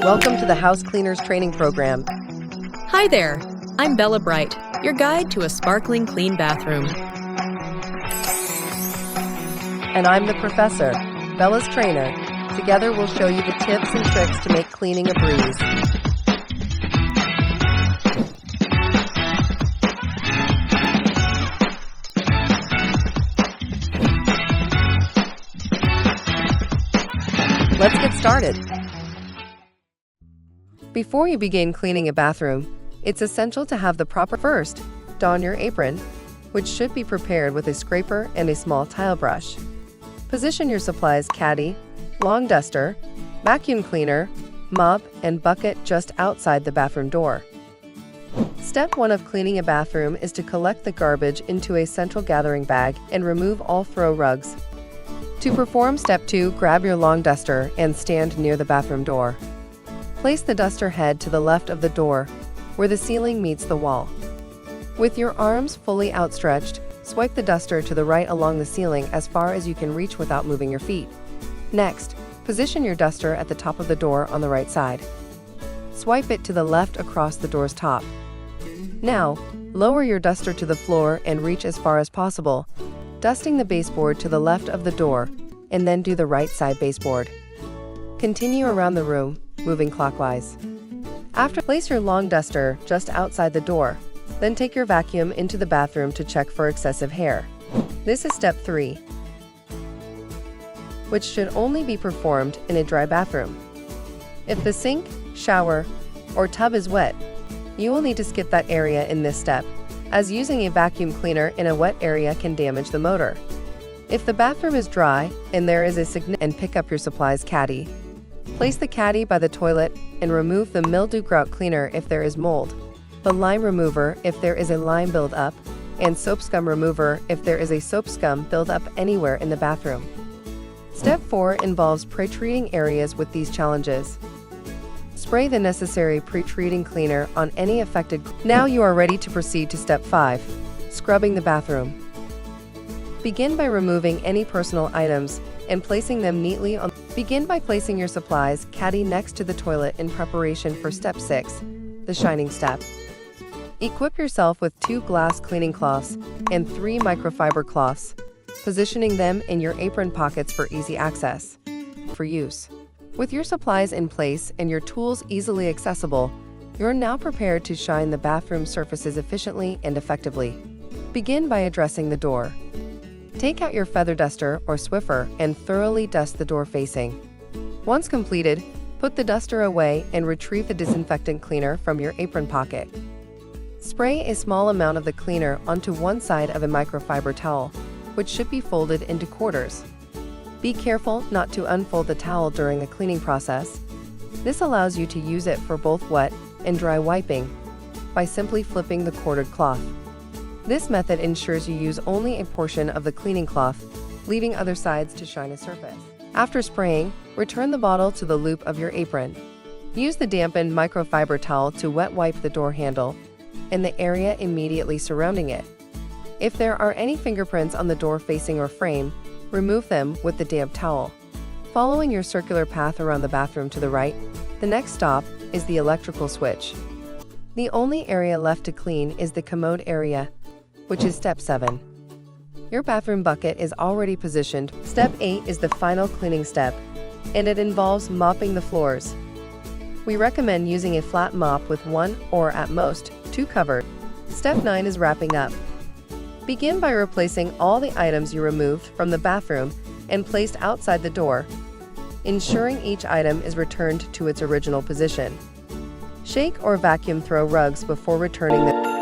Welcome to the House Cleaners Training Program. Hi there, I'm Bella Bright, your guide to a sparkling clean bathroom. And I'm the professor, Bella's trainer. Together we'll show you the tips and tricks to make cleaning a breeze. Let's get started. Before you begin cleaning a bathroom, it's essential to have the proper. First, don your apron, which should be prepared with a scraper and a small tile brush. Position your supplies: caddy, long duster, vacuum cleaner, mop, and bucket just outside the bathroom door. Step 1 of cleaning a bathroom is to collect the garbage into a central gathering bag and remove all throw rugs. To perform step 2, grab your long duster and stand near the bathroom door. Place the duster head to the left of the door, where the ceiling meets the wall. With your arms fully outstretched, swipe the duster to the right along the ceiling as far as you can reach without moving your feet. Next, position your duster at the top of the door on the right side. Swipe it to the left across the door's top. Now, lower your duster to the floor and reach as far as possible, dusting the baseboard to the left of the door, and then do the right side baseboard. Continue around the room, moving clockwise. After, place your long duster just outside the door, then take your vacuum into the bathroom to check for excessive hair. This is step 3, which should only be performed in a dry bathroom. If the sink, shower, or tub is wet, you will need to skip that area in this step, as using a vacuum cleaner in a wet area can damage the motor. If the bathroom is dry and there is a significant, pick up your supplies caddy. Place the caddy by the toilet and remove the mildew grout cleaner if there is mold, the lime remover if there is a lime buildup, and soap scum remover if there is a soap scum buildup anywhere in the bathroom. Step 4 involves pre-treating areas with these challenges. Spray the necessary pre-treating cleaner on any affected. Now you are ready to proceed to step 5, scrubbing the bathroom. Begin by removing any personal items and placing them neatly on. Begin by placing your supplies caddy next to the toilet in preparation for step 6, the shining step. Equip yourself with 2 glass cleaning cloths and 3 microfiber cloths, positioning them in your apron pockets for easy access. For use. With your supplies in place and your tools easily accessible, you're now prepared to shine the bathroom surfaces efficiently and effectively. Begin by addressing the door. Take out your feather duster or Swiffer and thoroughly dust the door facing. Once completed, put the duster away and retrieve the disinfectant cleaner from your apron pocket. Spray a small amount of the cleaner onto one side of a microfiber towel, which should be folded into quarters. Be careful not to unfold the towel during the cleaning process. This allows you to use it for both wet and dry wiping by simply flipping the corded cloth. This method ensures you use only a portion of the cleaning cloth, leaving other sides to shine a surface. After spraying, return the bottle to the loop of your apron. Use the dampened microfiber towel to wet wipe the door handle and the area immediately surrounding it. If there are any fingerprints on the door facing or frame, remove them with the damp towel. Following your circular path around the bathroom to the right, the next stop is the electrical switch. The only area left to clean is the commode area, which is step 7. Your bathroom bucket is already positioned. Step 8 is the final cleaning step, and it involves mopping the floors. We recommend using a flat mop with 1 or at most 2 covers. Step 9 is wrapping up. Begin by replacing all the items you removed from the bathroom and placed outside the door, ensuring each item is returned to its original position. Shake or vacuum throw rugs before returning them.